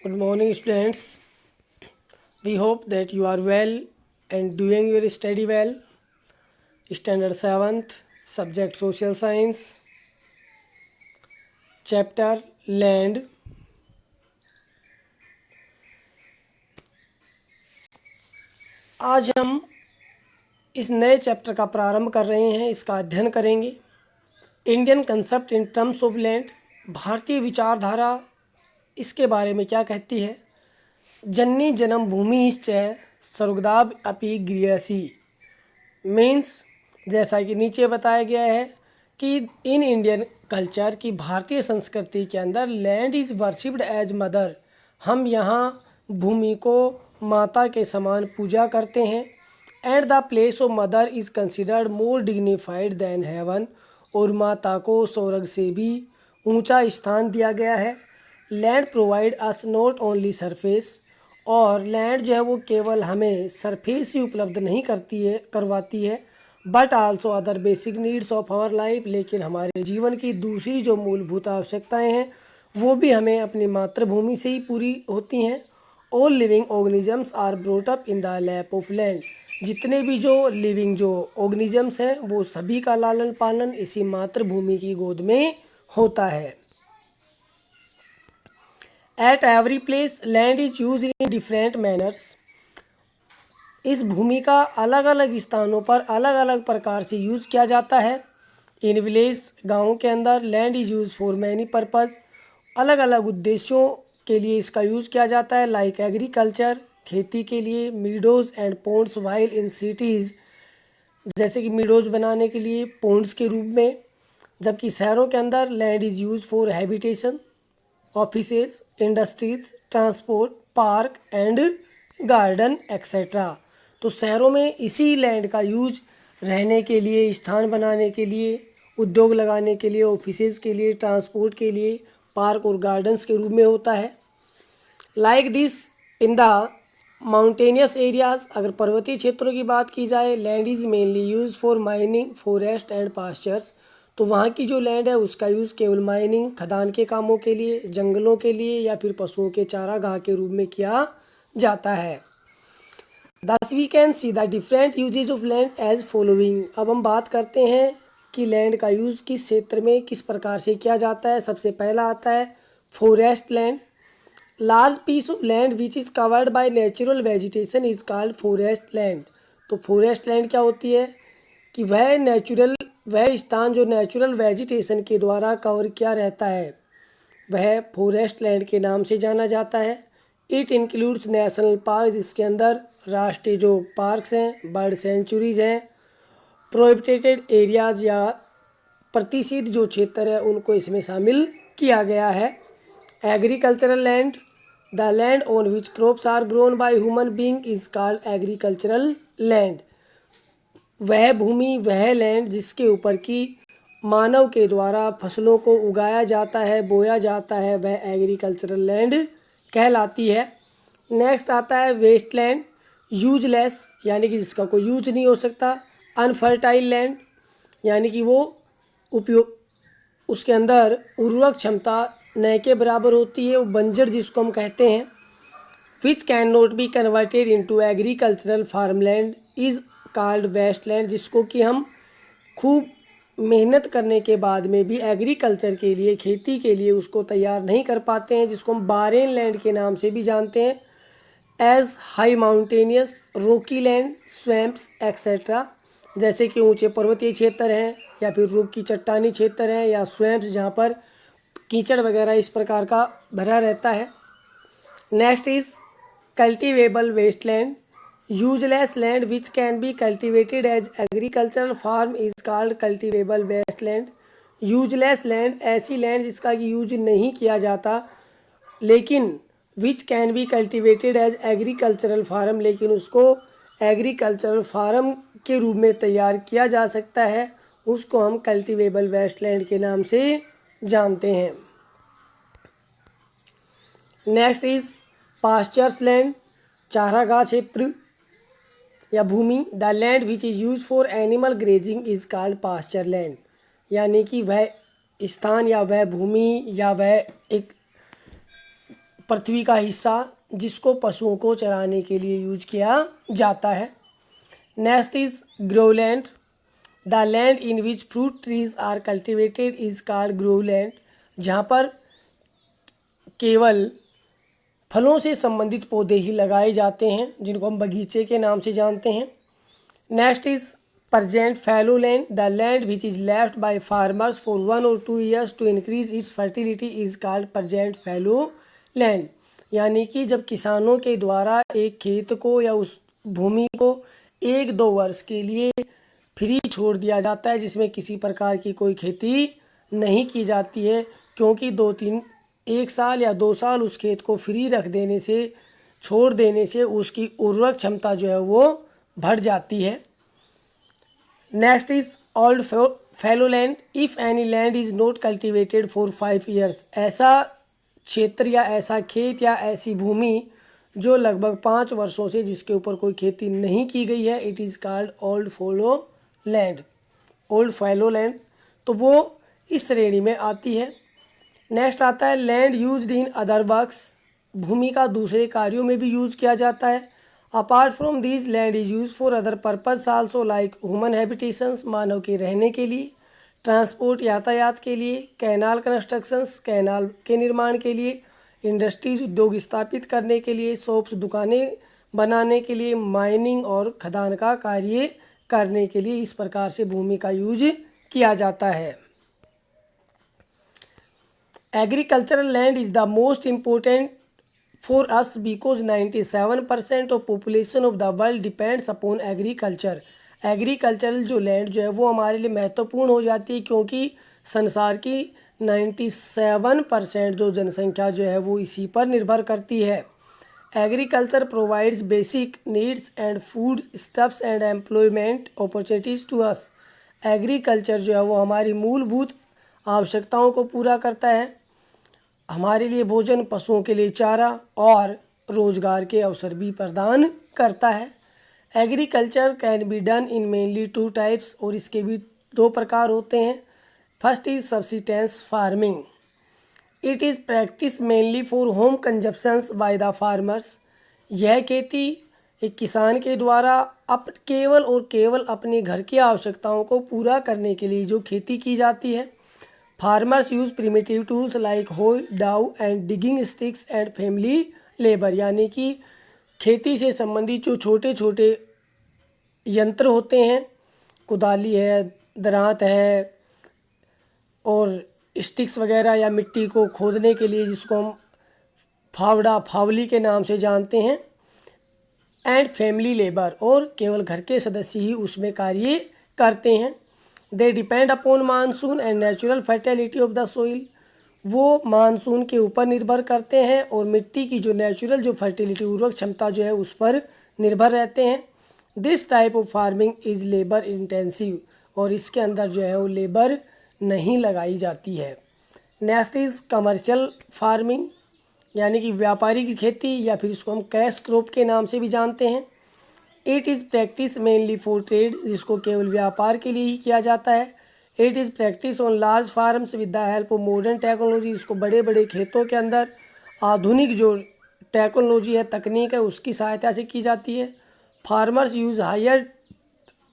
Good morning, students. We hope that you are well and doing your study well. Standard 7th, subject Social Science, chapter Land. आज हम इस नए chapter का प्रारंभ कर रहे हैं, इसका अध्ययन करेंगे। Indian concept in terms of land, भारतीय विचारधारा इसके बारे में क्या कहती है। जननी जन्म भूमिश्च स्वर्गदाब अपि गृहसी मीन्स, जैसा कि नीचे बताया गया है कि इन इंडियन कल्चर की भारतीय संस्कृति के अंदर land is worshipped as mother, हम यहाँ भूमि को माता के समान पूजा करते हैं। And the place of mother is considered more dignified than heaven, और माता को स्वर्ग से भी ऊंचा स्थान दिया गया है। Land provide us not only surface, और लैंड जो है वो केवल हमें सरफेस ही उपलब्ध नहीं करवाती है, but also other basic needs of our life, लेकिन हमारे जीवन की दूसरी जो मूलभूत आवश्यकताएं हैं वो भी हमें अपनी मातृभूमि से ही पूरी होती हैं। All living organisms are brought up in the lap of land, जितने भी जो लिविंग जो ऑर्गेनिजम्स हैं वो सभी का लालन पालन इसी मातृभूमि की गोद में होता है। At every place land is use in different manners, इस भूमि का अलग अलग स्थानों पर अलग अलग प्रकार से यूज़ किया जाता है। इन विलेज, गाँव के अंदर land is use for many purpose, अलग अलग उद्देश्यों के लिए इसका यूज़ किया जाता है। लाइक एग्रीकल्चर, खेती के लिए, meadows and ponds, while in cities, जैसे कि मीडोज़ बनाने के लिए पोन्ड्स के रूप में, जबकि शहरों के अंदर land is use for habitation, offices, industries, transport, park and garden etcetera. तो शहरों में इसी लैंड का यूज रहने के लिए, स्थान बनाने के लिए, उद्योग लगाने के लिए, ऑफिसेज के लिए, ट्रांसपोर्ट के लिए, पार्क और गार्डन्स के रूप में होता है। Like this in the mountainous areas, अगर पर्वतीय क्षेत्रों की बात की जाए, land is mainly use for mining, forest and pastures, तो वहाँ की जो लैंड है उसका यूज़ केवल माइनिंग, खदान के कामों के लिए, जंगलों के लिए या फिर पशुओं के चारागाह के रूप में किया जाता है। Thus we can see the different uses of land as following। अब हम बात करते हैं कि लैंड का यूज़ किस क्षेत्र में किस प्रकार से किया जाता है। सबसे पहला आता है forest land. Large piece of land which is covered by natural vegetation is called forest land. तो फॉरेस्ट लैंड क्या होती है कि वह स्थान जो नेचुरल वेजिटेशन के द्वारा कवर किया रहता है वह फॉरेस्ट लैंड के नाम से जाना जाता है। इट इंक्लूड्स नेशनल पार्क, जिसके अंदर राष्ट्रीय जो पार्क्स हैं, बर्ड सेंचुरीज हैं, प्रोहिबिटेड एरियाज़ या प्रतिषिद्ध जो क्षेत्र है उनको इसमें शामिल किया गया है। Agricultural land, the land on which crops are grown by human being is called agricultural land. वह भूमि, वह लैंड जिसके ऊपर की मानव के द्वारा फसलों को उगाया जाता है, बोया जाता है, वह एग्रीकल्चरल लैंड कहलाती है। नेक्स्ट आता है वेस्ट लैंड, यूजलेस यानी कि जिसका कोई यूज नहीं हो सकता। अनफर्टाइल लैंड यानी कि वो उपयोग, उसके अंदर उर्वरक क्षमता न के बराबर होती है, वो बंजर जिसको हम कहते हैं। Which can not be converted into agricultural farmland is called waste land, जिसको कि हम खूब मेहनत करने के बाद में भी एग्रीकल्चर के लिए, खेती के लिए उसको तैयार नहीं कर पाते हैं, जिसको हम बारेन लैंड के नाम से भी जानते हैं। एज हाई माउंटेनियस, रोकी लैंड, स्वैम्प्स एक्सेट्रा, जैसे कि ऊंचे पर्वतीय क्षेत्र हैं या फिर रुख की चट्टानी क्षेत्र हैं या स्वैम्प्स जहाँ पर कीचड़ वगैरह इस प्रकार का भरा रहता है। Next is cultivable waste land, useless land which can be cultivated as agricultural farm is called cultivable waste land. Useless land ऐसी लैंड जिसका यूज नहीं किया जाता, लेकिन which can be cultivated as agricultural farm, लेकिन उसको एग्रीकल्चरल फार्म के रूप में तैयार किया जा सकता है, उसको हम कल्टिवेबल वेस्ट लैंड के नाम से जानते हैं। नेक्स्ट इज पास्चर्स लैंड, चारागाह क्षेत्र या भूमि। The land which is use for animal grazing is called pasture land, यानी कि वह स्थान या वह भूमि या वह एक पृथ्वी का हिस्सा जिसको पशुओं को चराने के लिए यूज किया जाता है। Next is groveland. The land in which fruit trees are cultivated is called groveland. जहाँ पर केवल फलों से संबंधित पौधे ही लगाए जाते हैं, जिनको हम बगीचे के नाम से जानते हैं। Next is present fallow land. The land which is left by farmers for 1 or 2 years to increase its fertility is called present fallow land। यानी कि जब किसानों के द्वारा एक खेत को या उस भूमि को 1-2 वर्ष के लिए फ्री छोड़ दिया जाता है, जिसमें किसी प्रकार की कोई खेती नहीं की जाती है, क्योंकि 1 साल या 2 साल उस खेत को फ्री रख देने से, छोड़ देने से उसकी उर्वरक क्षमता जो है वो बढ़ जाती है। Next is old fallow land. If any land is not cultivated for 5 years. ऐसा क्षेत्र या ऐसा खेत या ऐसी भूमि जो लगभग 5 वर्षों से जिसके ऊपर कोई खेती नहीं की गई है, it is called old fallow land. Old fallow land, तो वो इस श्रेणी में आती है। नेक्स्ट आता है land used in other works. भूमि का दूसरे कार्यों में भी यूज किया जाता है। Apart from these land is use for other purpose also like human habitations, मानव के रहने के लिए, ट्रांसपोर्ट यातायात के लिए, कैनाल कंस्ट्रक्शंस, कैनाल के निर्माण के लिए, इंडस्ट्रीज उद्योग स्थापित करने के लिए, शॉप्स दुकानें बनाने के लिए, माइनिंग और खदान का कार्य करने के लिए। इस प्रकार से भूमि का यूज किया जाता है। Agricultural land is the most important for us because 97% of population of the world depends upon agriculture. Agricultural जो लैंड जो है वो हमारे लिए महत्वपूर्ण हो जाती है, क्योंकि संसार की 97% जो जनसंख्या जो है वो इसी पर निर्भर करती है। Agriculture provides basic needs and food stuffs and employment opportunities to us. Agriculture जो है वो हमारी मूलभूत आवश्यकताओं को पूरा करता है, हमारे लिए भोजन, पशुओं के लिए चारा और रोजगार के अवसर भी प्रदान करता है। Agriculture can be done in mainly 2 types, और इसके भी 2 प्रकार होते हैं। First is subsistence farming. It is practice mainly for home consumptions by the farmers. यह खेती एक किसान के द्वारा केवल और केवल अपने घर की आवश्यकताओं को पूरा करने के लिए जो खेती की जाती है। Farmers use primitive tools like hoe, डाउ and digging sticks and family labour. यानी कि खेती से संबंधित जो छोटे छोटे यंत्र होते हैं, कुदाली है, दरांत है, और स्टिक्स वगैरह या मिट्टी को खोदने के लिए जिसको हम फावड़ा, फावली के नाम से जानते हैं, एंड फैमिली लेबर, और केवल घर के सदस्य ही उसमें कार्य करते हैं। They depend upon monsoon and natural fertility of the soil. वो मानसून के ऊपर निर्भर करते हैं और मिट्टी की जो नेचुरल जो फर्टिलिटी, उर्वरक क्षमता जो है उस पर निर्भर रहते हैं। This type of farming is labour intensive, और इसके अंदर जो है वो लेबर नहीं लगाई जाती है। नेक्स्ट इज़ कमर्शियल फार्मिंग, यानी कि व्यापारी की खेती, या फिर इसको हम कैश क्रॉप के नाम से भी जानते हैं। It is practice mainly for trade, जिसको केवल व्यापार के लिए ही किया जाता है। It is practice on large farms with the help of modern technology. इसको बड़े बड़े खेतों के अंदर आधुनिक जो टेक्नोलॉजी है, तकनीक है, उसकी सहायता से की जाती है। Farmers use higher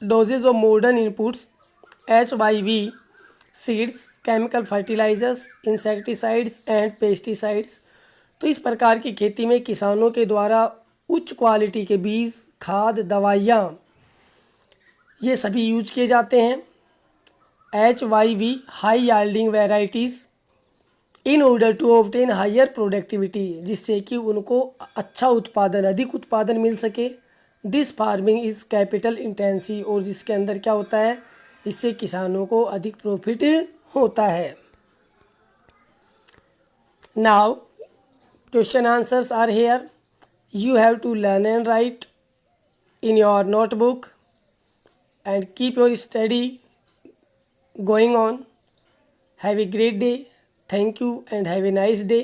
doses of modern inputs HYV seeds, chemical fertilisers, insecticides and pesticides. तो इस प्रकार की खेती में किसानों के द्वारा उच्च क्वालिटी के बीज, खाद, दवाइयाँ, ये सभी यूज किए जाते हैं। HYV high yielding varieties in order to obtain higher productivity, जिससे कि उनको अच्छा उत्पादन, अधिक उत्पादन मिल सके। This farming is capital intensive, और जिसके अंदर क्या होता है, इससे किसानों को अधिक प्रॉफिट होता है। Now question answers are here. You have to learn and write in your notebook and keep your study going on. Have a great day. Thank you and have a nice day.